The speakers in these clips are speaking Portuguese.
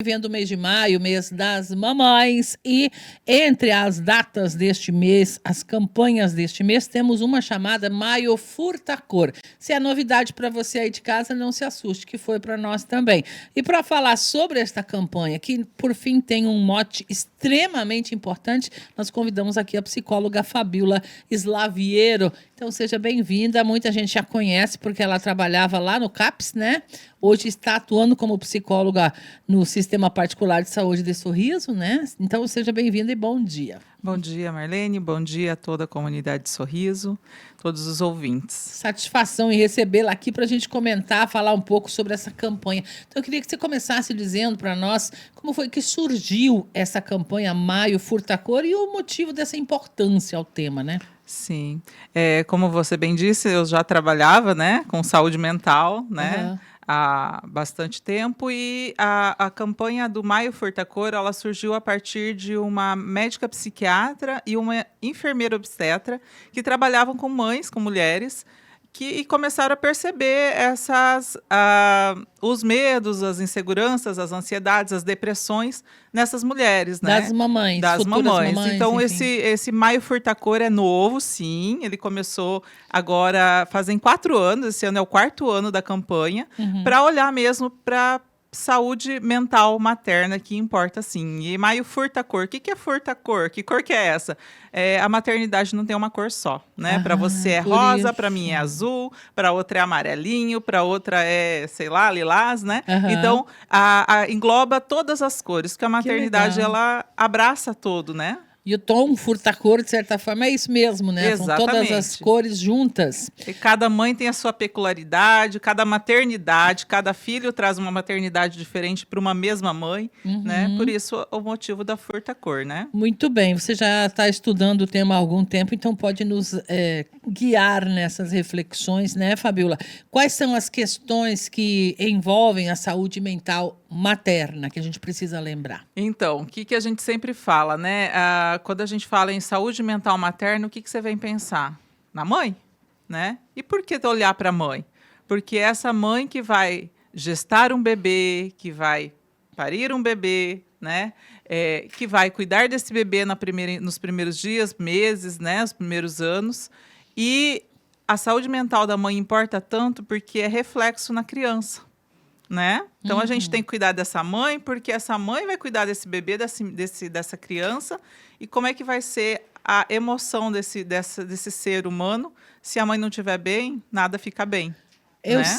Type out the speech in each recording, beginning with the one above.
Vivendo o mês de maio, mês das mamães, e entre as datas deste mês, as campanhas deste mês, temos uma chamada Maio Furta Cor. Se é novidade para você aí de casa, não se assuste, que foi para nós também. E para falar sobre esta campanha, que por fim tem um mote extremamente importante, nós convidamos aqui a psicóloga Fabíola Slaviero. Então seja bem-vinda, muita gente já conhece porque ela trabalhava lá no CAPS, né? Hoje está atuando como psicóloga no Sistema Particular de Saúde de Sorriso, né? Então, seja bem-vinda e bom dia. Bom dia, Marlene. Bom dia a toda a comunidade de Sorriso, todos os ouvintes. Satisfação em recebê-la aqui para a gente comentar, falar um pouco sobre essa campanha. Então, eu queria que você começasse dizendo para nós como foi que surgiu essa campanha Maio Furta Cor e o motivo dessa importância ao tema, né? Sim. Como você bem disse, eu já trabalhava, né, com saúde mental, né? Uhum. Há bastante tempo, e a campanha do Maio Furta Cor, ela surgiu a partir de uma médica psiquiatra e uma enfermeira obstetra que trabalhavam com mães, com mulheres, e começaram a perceber os medos, as inseguranças, as ansiedades, as depressões nessas mulheres, né? Das mamães, Das futuras mamães. Então, enfim. esse Maio Furta Cor é novo, sim. Ele começou agora, fazem 4 anos, esse ano é o 4º ano da campanha, para olhar mesmo para saúde mental materna, que importa sim. E Maio Furta Cor, o que é furta cor? Que cor que é essa? A maternidade não tem uma cor só, né? Para você é rosa, para mim é azul, para outra é amarelinho, para outra é, sei lá, lilás, né? Então, engloba todas as cores, que a maternidade ela abraça todo, né? E o tom furta-cor, de certa forma, é isso mesmo, né? Exatamente. São todas as cores juntas. E cada mãe tem a sua peculiaridade, cada maternidade, cada filho traz uma maternidade diferente para uma mesma mãe, né? Por isso o motivo da furta-cor, né? Muito bem, você já está estudando o tema há algum tempo, então pode nos guiar nessas reflexões, né, Fabíola? Quais são as questões que envolvem a saúde mental materna, que a gente precisa lembrar? Então, o que a gente sempre fala, né? Quando a gente fala em saúde mental materna, o que você vem pensar? Na mãe, né? E por que olhar para a mãe? Porque essa mãe que vai gestar um bebê, que vai parir um bebê, né? Que vai cuidar desse bebê nos primeiros dias, meses, né? Os primeiros anos. E a saúde mental da mãe importa tanto porque é reflexo na criança, né? Então, a gente tem que cuidar dessa mãe, porque essa mãe vai cuidar desse bebê, dessa criança, e como é que vai ser a emoção desse ser humano. Se a mãe não estiver bem, nada fica bem.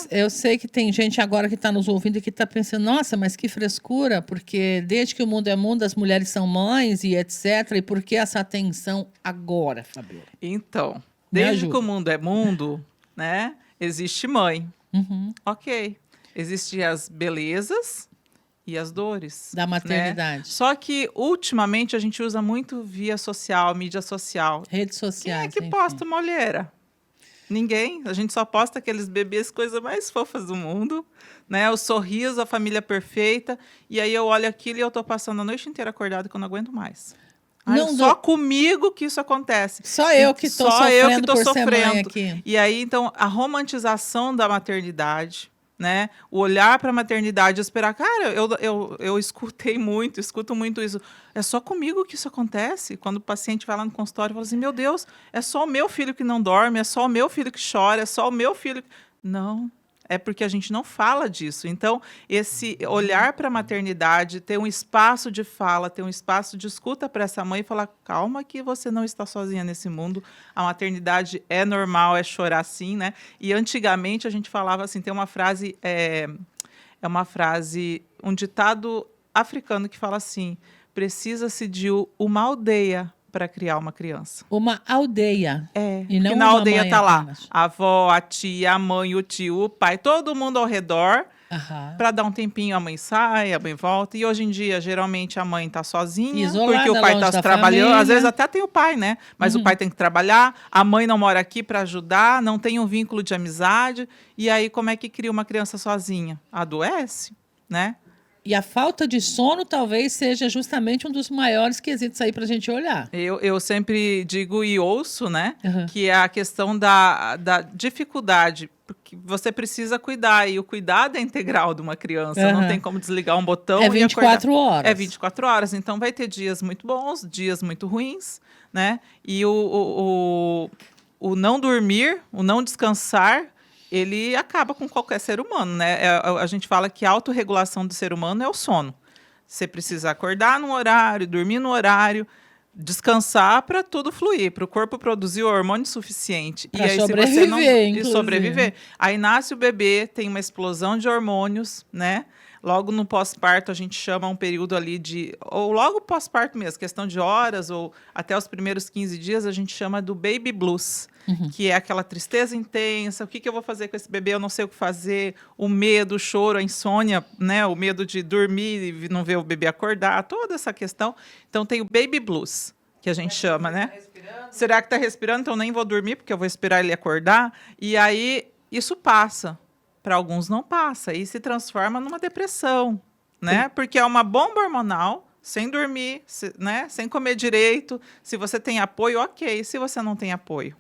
Eu sei que tem gente agora que está nos ouvindo e que está pensando, nossa, mas que frescura, porque desde que o mundo é mundo, as mulheres são mães e etc. E por que essa atenção agora, Fabíola? Então, desde que o mundo é mundo, né, existe mãe. Ok. Existem as belezas e as dores da maternidade. Né? Só que, ultimamente, a gente usa muito via social, mídia social. Redes sociais. Quem é que posta uma olheira? Ninguém. A gente só posta aqueles bebês, coisas mais fofas do mundo, né? O sorriso, a família perfeita. E aí eu olho aquilo e eu tô passando a noite inteira acordada que eu não aguento mais. Só comigo que isso acontece. Só eu que estou sofrendo aqui. E aí, então, a romantização da maternidade, né? O olhar para a maternidade, esperar. Cara, eu escuto muito isso. É só comigo que isso acontece? Quando o paciente vai lá no consultório e fala assim, meu Deus, é só o meu filho que não dorme, é só o meu filho que chora, é só o meu filho... Não, é porque a gente não fala disso. Então, esse olhar para a maternidade, ter um espaço de fala, ter um espaço de escuta para essa mãe e falar, calma que você não está sozinha nesse mundo, a maternidade é normal, é chorar sim, né? E antigamente a gente falava assim, tem uma frase, um ditado africano que fala assim, precisa-se de uma aldeia para criar uma criança. Uma aldeia. E não na aldeia está lá a avó, a tia, a mãe, o tio, o pai, todo mundo ao redor. Para dar um tempinho, a mãe sai, a mãe volta. E hoje em dia, geralmente, a mãe está sozinha, isolada, porque o pai está trabalhando. Família. Às vezes até tem o pai, né? Mas o pai tem que trabalhar, a mãe não mora aqui para ajudar, não tem um vínculo de amizade. E aí, como é que cria uma criança sozinha? Adoece, né? E a falta de sono talvez seja justamente um dos maiores quesitos aí para a gente olhar. Eu sempre digo e ouço, né? Uhum. Que é a questão da dificuldade, porque você precisa cuidar, e o cuidado é integral de uma criança. Não Uhum. tem como desligar um botão É e 24 acordar. horas. É 24 horas. Então vai ter dias muito bons, dias muito ruins, né? E o não dormir, o não descansar, ele acaba com qualquer ser humano, né? A gente fala que a autorregulação do ser humano é o sono. Você precisa acordar no horário, dormir no horário, descansar para tudo fluir, para o corpo produzir o hormônio suficiente. Pra e aí, sobreviver, se você não e inclusive. sobreviver. Aí nasce o bebê, tem uma explosão de hormônios, né? Logo no pós-parto, a gente chama um período ali de. Ou logo pós-parto mesmo, questão de horas, ou até os primeiros 15 dias, a gente chama do baby blues, que é aquela tristeza intensa. O que eu vou fazer com esse bebê? Eu não sei o que fazer. O medo, o choro, a insônia, né? O medo de dormir e não ver o bebê acordar, toda essa questão. Então, tem o baby blues, que a gente chama, né? Será que está respirando? Então, nem vou dormir, porque eu vou esperar ele acordar. E aí, isso passa. Para alguns não passa e se transforma numa depressão, né? Porque é uma bomba hormonal, sem dormir, né? Sem comer direito. Se você tem apoio, ok. Se você não tem apoio,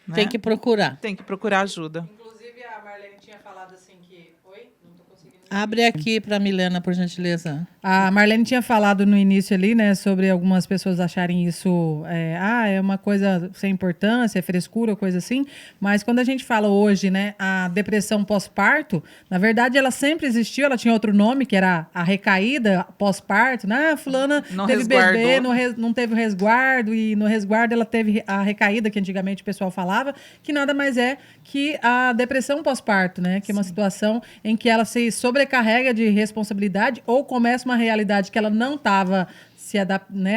né? Tem que procurar. Tem que procurar ajuda. Inclusive, a Marlene tinha falado assim que... Oi? Não tô conseguindo... Abre aqui para Milena, por gentileza. A Marlene tinha falado no início ali, né, sobre algumas pessoas acharem isso, é uma coisa sem importância, é frescura, coisa assim, mas quando a gente fala hoje, né, a depressão pós-parto, na verdade ela sempre existiu, ela tinha outro nome, que era a recaída pós-parto, né, fulana Não teve resguardou. bebê, não teve o resguardo, e no resguardo ela teve a recaída, que antigamente o pessoal falava, que nada mais é que a depressão pós-parto, né, que é uma situação em que ela se sobrecarrega de responsabilidade ou começa uma realidade que ela não estava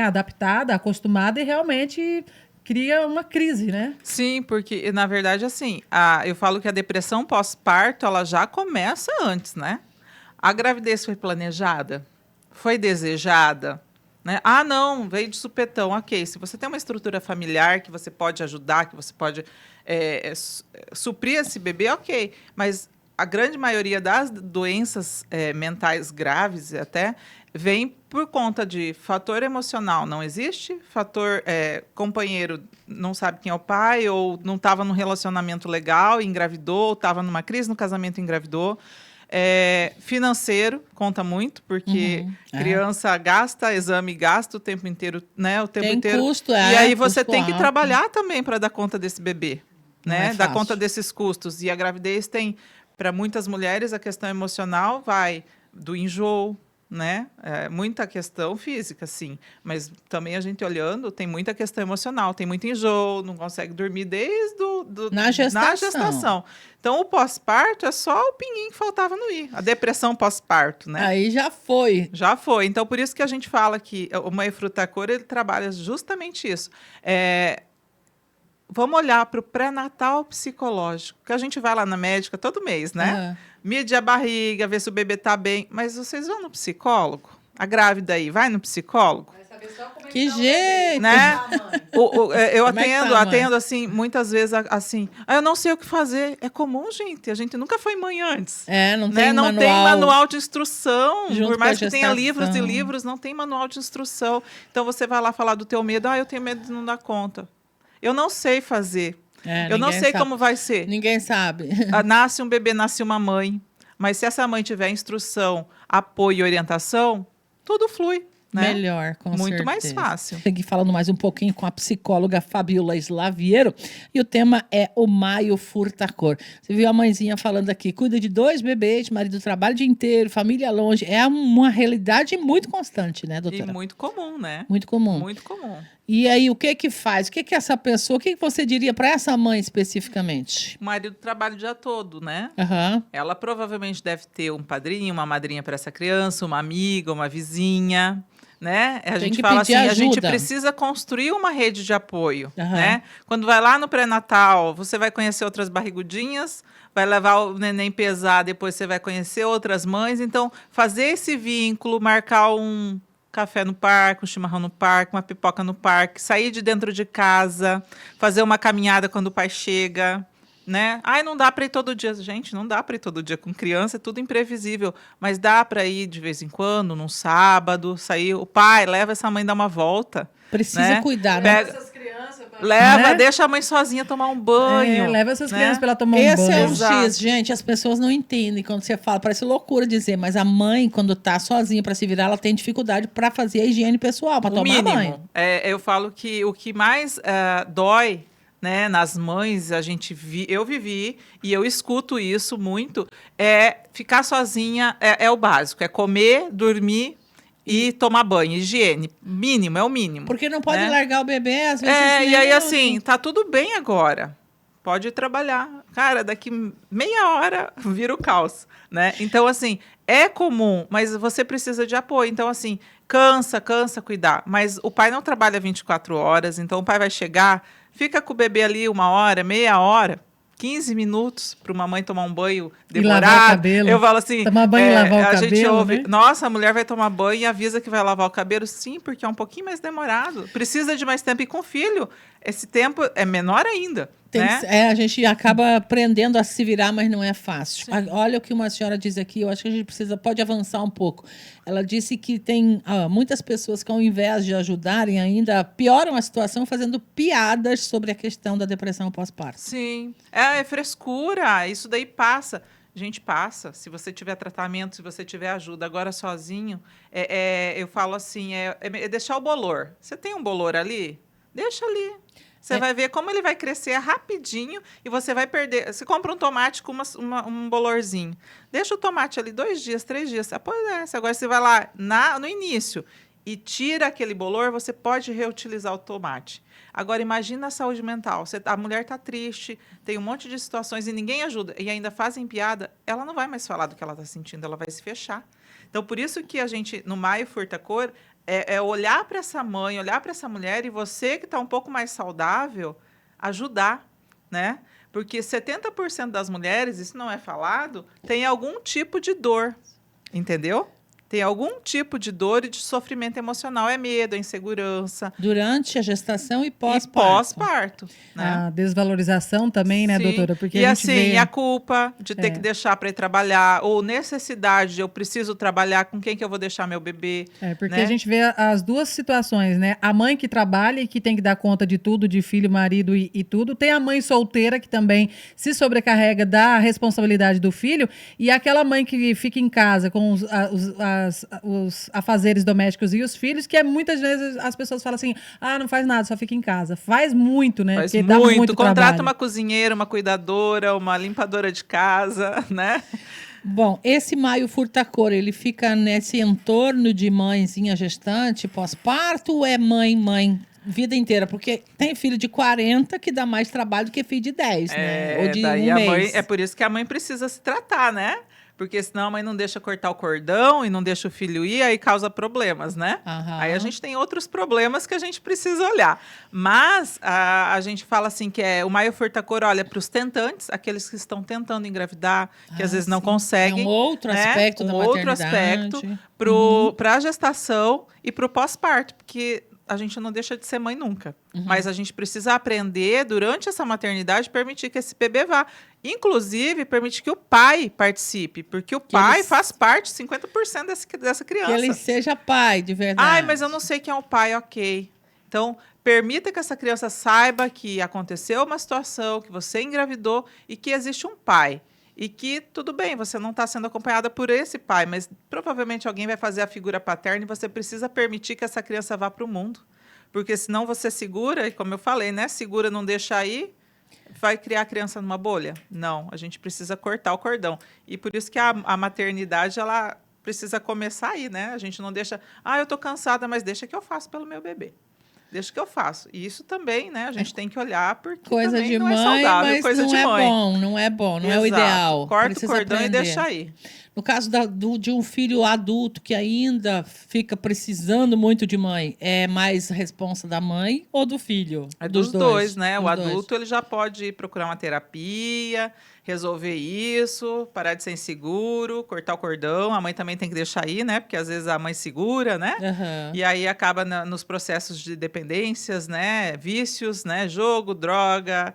adaptada, acostumada e realmente cria uma crise, né? Sim, porque, na verdade, assim, eu falo que a depressão pós-parto, ela já começa antes, né? A gravidez foi planejada? Foi desejada? Né? Ah, não, veio de supetão. Ok, se você tem uma estrutura familiar que você pode ajudar, que você pode suprir esse bebê, ok. Mas a grande maioria das doenças mentais graves até vem por conta de fator emocional. Não existe fator companheiro não sabe quem é o pai, ou não estava num relacionamento legal e engravidou, ou estava numa crise no casamento e engravidou. Financeiro conta muito, porque criança gasta, exame gasta o tempo inteiro, né? O tempo Tem inteiro. custo, E aí você custo tem que alto. trabalhar também para dar conta desse bebê, Não né? é Dar fácil. conta desses custos. E a gravidez tem, para muitas mulheres, a questão emocional vai do enjoo, né? Muita questão física, sim, mas também a gente olhando, tem muita questão emocional, tem muito enjoo, não consegue dormir desde Na gestação. gestação. Então, o pós-parto é só o pinguim que faltava no i, a depressão pós-parto, né? Aí já foi. Já foi. Então, por isso que a gente fala que o Mãe Fruta Cor, ele trabalha justamente isso. Vamos olhar para o pré-natal psicológico, que a gente vai lá na médica todo mês, né? Mide a barriga, ver se o bebê está bem. Mas vocês vão no psicólogo? A grávida aí vai no psicólogo? Vai saber só como é Que tá o jeito! bebê, Né? tá, mãe? Eu Como é que atendo, tá, mãe? atendo assim, muitas vezes assim, eu não sei o que fazer. É comum, gente. A gente nunca foi mãe antes. Não tem Não manual. tem manual de instrução. Junto Por mais com a que tenha gestação. livros e livros, não tem manual de instrução. Então você vai lá falar do teu medo. Eu tenho medo de não dar conta. Eu não sei fazer. Eu não ninguém sei sabe. como vai ser. Ninguém sabe. Nasce um bebê, nasce uma mãe. Mas se essa mãe tiver instrução, apoio e orientação, tudo flui. Né? Melhor, com Muito certeza. mais fácil. Segui falando mais um pouquinho com a psicóloga Fabiola Slaviero, e o tema é o Maio Furtacor. Você viu a mãezinha falando aqui, cuida de 2 bebês, marido trabalha o dia inteiro, família longe. É uma realidade muito constante, né, E doutora? muito comum, né? Muito comum. Muito comum. E aí, o que que faz? O que que essa pessoa, o que que você diria para essa mãe especificamente? O marido trabalha o dia todo, né? Aham. Ela provavelmente deve ter um padrinho, uma madrinha para essa criança, uma amiga, uma vizinha, né? A gente que fala pedir assim, a gente ajuda. precisa construir uma rede de apoio, Aham. né? Quando vai lá no pré-natal, você vai conhecer outras barrigudinhas, vai levar o neném pesar, depois você vai conhecer outras mães. Então, fazer esse vínculo, marcar um café no parque, um chimarrão no parque, uma pipoca no parque, sair de dentro de casa, fazer uma caminhada quando o pai chega, né? Ai, não dá para ir todo dia. Gente, não dá para ir todo dia. Com criança é tudo imprevisível. Mas dá para ir de vez em quando, num sábado, sair. O pai leva essa mãe dar uma volta. Precisa né? cuidar, né? Pega, Essas crianças, leva, né? deixa a mãe sozinha tomar um banho. Leva essas né? crianças para ela tomar um Esse banho. é um Exato. X, gente. As pessoas não entendem quando você fala. Parece loucura dizer, mas a mãe, quando tá sozinha para se virar, ela tem dificuldade para fazer a higiene pessoal, para O tomar mínimo. banho. Eu falo que o que mais dói, né, nas mães, eu vivi e eu escuto isso muito, é ficar sozinha, é o básico, é comer, dormir e tomar banho, higiene, mínimo, é o mínimo. Porque não pode né? largar o bebê, às vezes. E nem aí minuto. assim, tá tudo bem agora, pode ir trabalhar. Cara, daqui meia hora vira o caos, né? Então assim, é comum, mas você precisa de apoio. Então assim, cansa cuidar. Mas o pai não trabalha 24 horas, então o pai vai chegar, fica com o bebê ali 1 hora, meia hora, 15 minutos para uma mãe tomar um banho E lavar o demorado. cabelo. Eu falo assim, Tomar banho e lavar o a gente cabelo, ouve, né? nossa, a mulher vai tomar banho e avisa que vai lavar o cabelo. Sim, porque é um pouquinho mais demorado. Precisa de mais tempo. E com filho, esse tempo é menor ainda. Tem né? que- a gente acaba aprendendo a se virar, mas não é fácil. Olha o que uma senhora diz aqui, eu acho que a gente pode avançar um pouco. Ela disse que tem muitas pessoas que, ao invés de ajudarem, ainda pioram a situação fazendo piadas sobre a questão da depressão pós-parto. Sim. É frescura. Isso daí passa. Gente, passa. Se você tiver tratamento, se você tiver ajuda. Agora, sozinho, eu falo assim, é deixar o bolor. Você tem um bolor ali? Deixa ali. Você vai ver como ele vai crescer rapidinho e você vai perder. Você compra um tomate com um bolorzinho. Deixa o tomate ali 2 dias, 3 dias. Apodrece. Agora você vai lá no início e tira aquele bolor, você pode reutilizar o tomate. Agora, imagina a saúde mental. A mulher está triste, tem um monte de situações e ninguém ajuda. E ainda fazem piada, ela não vai mais falar do que ela está sentindo, ela vai se fechar. Então, por isso que a gente, no Maio Furta Cor, olhar para essa mãe, olhar para essa mulher e você que está um pouco mais saudável, ajudar, né? Porque 70% das mulheres, isso não é falado, tem algum tipo de dor, entendeu? Tem algum tipo de dor e de sofrimento emocional. É medo, é insegurança. Durante a gestação e E pós-parto. pós-parto. Né? A desvalorização também, né, Sim. doutora? Porque E a gente assim, vê... a culpa de ter que deixar para ir trabalhar, ou necessidade de eu preciso trabalhar, com quem que eu vou deixar meu bebê. Porque né? a gente vê as duas situações, né? A mãe que trabalha e que tem que dar conta de tudo, de filho, marido e tudo. Tem a mãe solteira que também se sobrecarrega da responsabilidade do filho. E aquela mãe que fica em casa com os afazeres domésticos e os filhos, que muitas vezes as pessoas falam assim, não faz nada, só fica em casa. Faz muito, né? Faz Porque dá muito Contrata trabalho. uma cozinheira, uma cuidadora, uma limpadora de casa, né? Bom, esse Maio Furta Cor, ele fica nesse entorno de mãezinha gestante, pós-parto, ou é mãe, vida inteira? Porque tem filho de 40 que dá mais trabalho do que filho de 10, né? Ou de daí um a mãe, mês. é por isso que a mãe precisa se tratar, né? Porque senão a mãe não deixa cortar o cordão e não deixa o filho ir, aí causa problemas, né? Aham. Aí a gente tem outros problemas que a gente precisa olhar. Mas a gente fala assim que o Maio Furta Cor olha para os tentantes, aqueles que estão tentando engravidar, que às vezes não sim. conseguem. É um outro aspecto da outro maternidade. aspecto para a gestação e para o pós-parto, porque a gente não deixa de ser mãe nunca. Mas a gente precisa aprender, durante essa maternidade, permitir que esse bebê vá. Inclusive, permitir que o pai participe, porque o pai faz parte, 50% dessa criança. Que ele seja pai, de verdade. Ai, mas eu não sei quem é o pai, ok. Então, permita que essa criança saiba que aconteceu uma situação, que você engravidou e que existe um pai. E que, tudo bem, você não está sendo acompanhada por esse pai, mas provavelmente alguém vai fazer a figura paterna e você precisa permitir que essa criança vá para o mundo. Porque senão você segura, e como eu falei, né? Segura, não deixa aí, vai criar a criança numa bolha? Não, a gente precisa cortar o cordão. E por isso que a maternidade, ela precisa começar aí, né? A gente não deixa, eu tô cansada, mas deixa que eu faço pelo meu bebê. Deixa que eu faço. E isso também, né? A gente tem que olhar, porque coisa também de não mãe, é saudável, mas coisa não de é mãe. bom, não é bom, não é o Exato. ideal. Corta Precisa o cordão aprender. e deixa aí. No caso de um filho adulto que ainda fica precisando muito de mãe, é mais responsa da mãe ou do filho? É dos dois, né? Dos O dois. adulto ele já pode ir procurar uma terapia, resolver isso, parar de ser inseguro, cortar o cordão. A mãe também tem que deixar aí, né? Porque às vezes a mãe segura, né? Aham. E aí acaba nos processos de dependências, né? Vícios, né? Jogo, droga,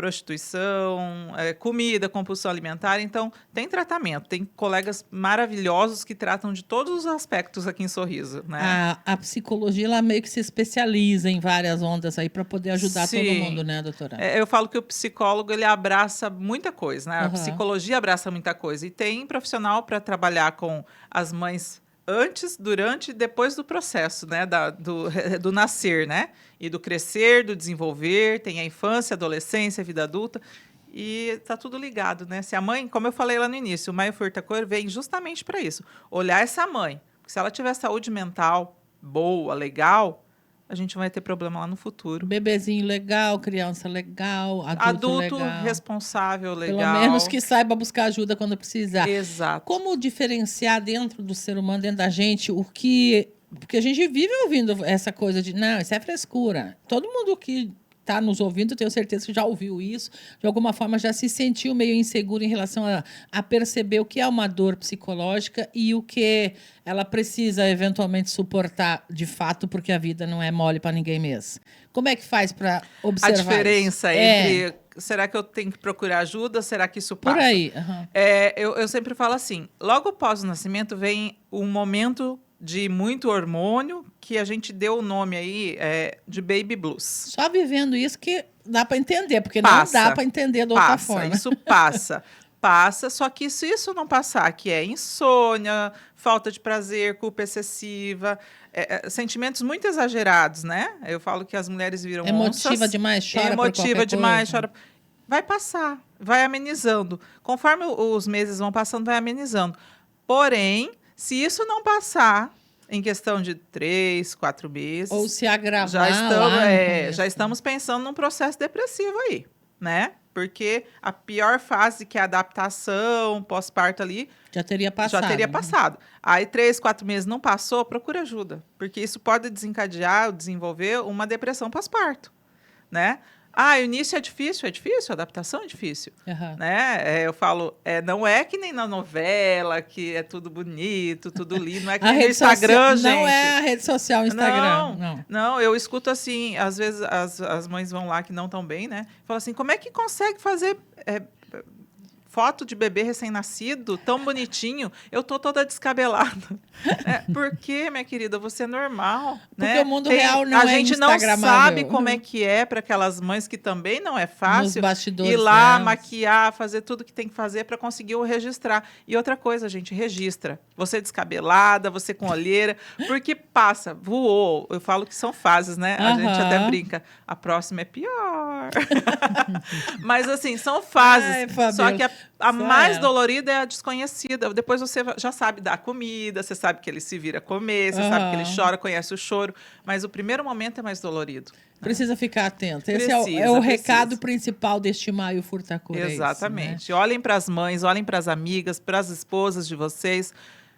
prostituição, comida, compulsão alimentar. Então, tem tratamento. Tem colegas maravilhosos que tratam de todos os aspectos aqui em Sorriso, né? A psicologia, ela meio que se especializa em várias ondas aí para poder ajudar todo Sim. mundo, né, doutora? Eu falo que o psicólogo, ele abraça muita coisa, né? A Aham. psicologia abraça muita coisa. E tem profissional para trabalhar com as mães antes, durante e depois do processo, né? Do nascer, né? E do crescer, do desenvolver. Tem a infância, a adolescência, a vida adulta. E tá tudo ligado, né? Se a mãe, como eu falei lá no início, o Maio Furtacor vem justamente para isso. Olhar essa mãe. Porque se ela tiver saúde mental boa, legal, a gente vai ter problema lá no futuro. Bebezinho legal, criança legal, Adulto legal. responsável, legal. Pelo menos que saiba buscar ajuda quando precisar. Exato. Como diferenciar dentro do ser humano, dentro da gente, o que... Porque a gente vive ouvindo essa coisa de, não, isso é frescura. Todo mundo que está nos ouvindo, tenho certeza que já ouviu isso, de alguma forma já se sentiu meio inseguro em relação a perceber o que é uma dor psicológica e o que ela precisa eventualmente suportar de fato, porque a vida não é mole para ninguém mesmo. Como é que faz para observar A diferença isso? entre, será que eu tenho que procurar ajuda, será que isso passa? Por aí. Uhum. Eu sempre falo assim, logo após o nascimento vem um momento de muito hormônio, que a gente deu o nome aí de baby blues. Só vivendo isso que dá para entender, porque Passa, não dá para entender de outra forma. Isso passa. Passa, só que se isso não passar, que é insônia, falta de prazer, culpa excessiva, sentimentos muito exagerados, né? Eu falo que as mulheres viram emotiva onças, demais, chora por emotiva qualquer demais, coisa. chora. Vai passar, vai amenizando. Conforme os meses vão passando, vai amenizando. Porém, se isso não passar em questão de 3, 4 meses... Ou se agravar já estamos pensando num processo depressivo aí, né? Porque a pior fase, que é a adaptação, pós-parto ali... Já teria passado. Já teria passado. Aí 3, 4 meses não passou, procura ajuda. Porque isso pode desencadear ou desenvolver uma depressão pós-parto, né? O início é difícil, a adaptação é difícil. Uhum. Né? Eu falo, não é que nem na novela, que é tudo bonito, tudo lindo, não é que A nem no rede Instagram, social, gente. não é a rede social, o Instagram. Não, eu escuto assim, às vezes as mães vão lá que não estão bem, né? Falam assim, como é que consegue fazer foto de bebê recém-nascido, tão bonitinho, eu tô toda descabelada. Por quê, minha querida? Você é normal. Porque né? o mundo real não é A gente não instagramável. sabe como é que é para aquelas mães que também não é fácil Nos bastidores ir lá, delas. maquiar, fazer tudo que tem que fazer para conseguir o registrar. E outra coisa, gente, registra. Você descabelada, você com olheira, porque passa, voou. Eu falo que são fases, né? A gente até brinca. A próxima é pior. Mas assim, são fases. Ai, só que a mais é. dolorida é a desconhecida. Depois você já sabe dar comida, você sabe que ele se vira comer, você sabe que ele chora, conhece o choro. Mas o primeiro momento é mais dolorido. Precisa ficar atento. Esse Precisa, é o recado principal deste Maio Furtacor. Exatamente. É isso, né? Olhem para as mães, olhem para as amigas, para as esposas de vocês.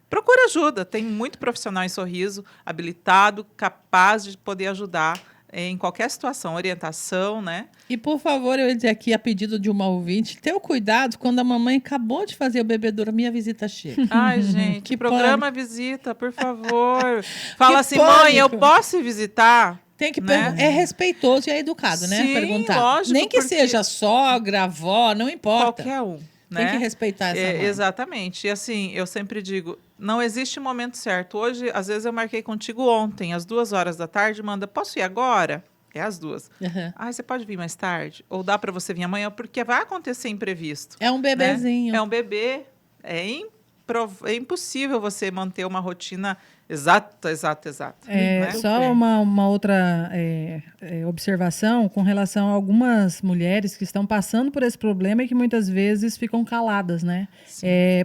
Procure ajuda. Tem muito profissional em Sorriso, habilitado, capaz de poder ajudar em qualquer situação, orientação, né? E, por favor, eu ia dizer aqui, a pedido de uma ouvinte, tenha cuidado quando a mamãe acabou de fazer o bebê dormir, a visita chega. Ai, gente, Que programa pânico. visita, por favor. Fala Que assim, mãe, eu pânico. posso ir visitar? Tem que Né? é respeitoso e é educado, né? Sim, Perguntar. lógico, Nem que porque- seja sogra, avó, não importa. Qualquer um. Tem né? que respeitar essa mãe. Exatamente. E assim, eu sempre digo, não existe momento certo. Hoje, às vezes, eu marquei contigo ontem, às 2h da tarde, manda, posso ir agora? É às 2. Uhum. Você pode vir mais tarde? Ou dá para você vir amanhã? Porque vai acontecer imprevisto. É um bebezinho. Né? É um bebê. É impossível você manter uma rotina exata. né? Só uma outra observação com relação a algumas mulheres que estão passando por esse problema e que muitas vezes ficam caladas, né?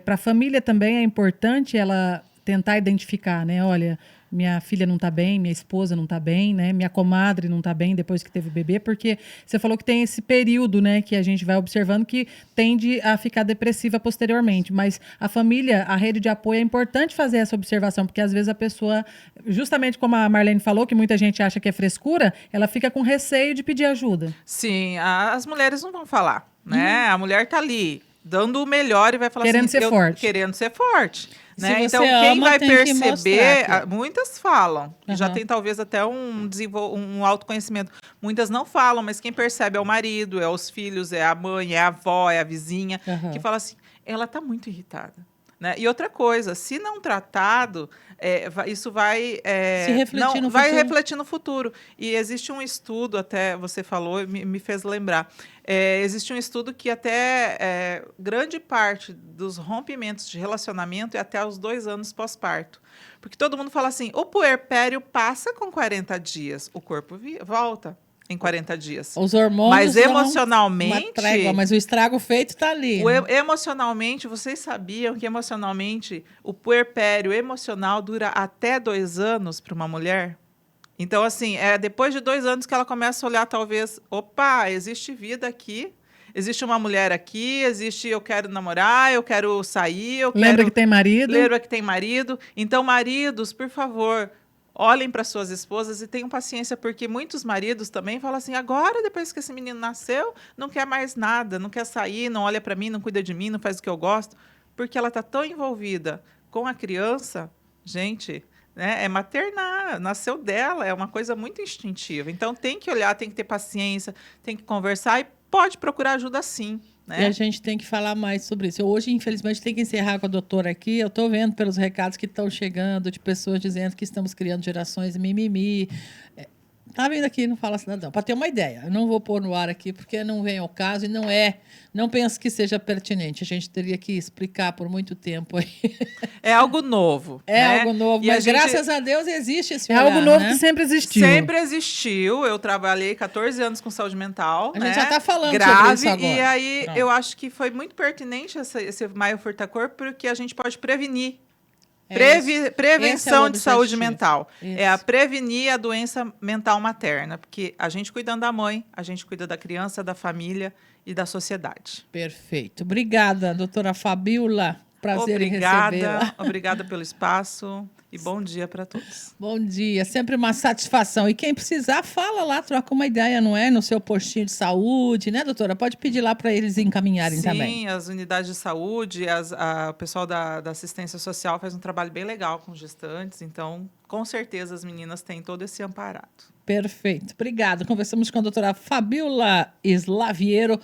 Para a família também é importante ela tentar identificar, né? Olha, minha filha não está bem, minha esposa não está bem, né? Minha comadre não está bem depois que teve bebê, porque você falou que tem esse período, né, que a gente vai observando que tende a ficar depressiva posteriormente. Mas a família, a rede de apoio, é importante fazer essa observação, porque às vezes a pessoa, justamente como a Marlene falou, que muita gente acha que é frescura, ela fica com receio de pedir ajuda. Sim, as mulheres não vão falar, né? A mulher tá ali, dando o melhor e vai falar Querendo assim... ser forte. Querendo ser forte. né? Se Então, você quem ama, vai tem que perceber, mostrar que- muitas falam, já Aham. tem talvez até um autoconhecimento. Muitas não falam, mas quem percebe é o marido, é os filhos, é a mãe, é a avó, é a vizinha, Aham. que fala assim, ela está muito irritada. Né? E outra coisa, se não tratado, isso vai, Se refletir não, no vai futuro. refletir no futuro. E existe um estudo, até você falou, e me fez lembrar. Existe um estudo que até grande parte dos rompimentos de relacionamento é até os 2 anos pós-parto. Porque todo mundo fala assim, o puerpério passa com 40 dias, o corpo volta em 40 dias. Os hormônios Mas dão emocionalmente... uma trégua, mas o estrago feito está ali. né? Emocionalmente, vocês sabiam que emocionalmente o puerpério emocional dura até 2 anos para uma mulher? Então, assim, é depois de 2 anos que ela começa a olhar, talvez, opa, existe vida aqui, existe uma mulher aqui, existe, eu quero namorar, eu quero sair, eu Lembra quero... que tem marido? Lembra que tem marido. Então, maridos, por favor, olhem para suas esposas e tenham paciência, porque muitos maridos também falam assim, agora, depois que esse menino nasceu, não quer mais nada, não quer sair, não olha para mim, não cuida de mim, não faz o que eu gosto, porque ela está tão envolvida com a criança, gente, né, é maternar, nasceu dela, é uma coisa muito instintiva. Então, tem que olhar, tem que ter paciência, tem que conversar e pode procurar ajuda sim. E a gente tem que falar mais sobre isso. Hoje, infelizmente, tem que encerrar com a doutora aqui. Eu estou vendo pelos recados que estão chegando de pessoas dizendo que estamos criando gerações mimimi. Tá vindo aqui, não fala cidadão. Para ter uma ideia, eu não vou pôr no ar aqui porque não vem ao caso e não é. Não penso que seja pertinente. A gente teria que explicar por muito tempo aí. É algo novo. É né? algo novo, E mas a gente... graças a Deus existe esse É olhar, algo novo né? que sempre existiu. Sempre existiu. Eu trabalhei 14 anos com saúde mental. A né? gente já tá falando grave, sobre isso agora. E aí Pronto. eu acho que foi muito pertinente esse Maio Furtacor, porque a gente pode prevenir. Esse é Prevenção o de saúde objetivo. mental. Isso. É a prevenir a doença mental materna. Porque a gente cuidando da mãe, a gente cuida da criança, da família e da sociedade. Perfeito. Obrigada, doutora Fabiola. Prazer em recebê-la. Obrigada pelo espaço e bom dia para todos. Bom dia, sempre uma satisfação. E quem precisar, fala lá, troca uma ideia, não é? No seu postinho de saúde, né, doutora? Pode pedir lá para eles encaminharem também. Sim, as unidades de saúde, o pessoal da assistência social faz um trabalho bem legal com gestantes, então, com certeza, as meninas têm todo esse amparado. Perfeito. Obrigada. Conversamos com a doutora Fabiola Slaviero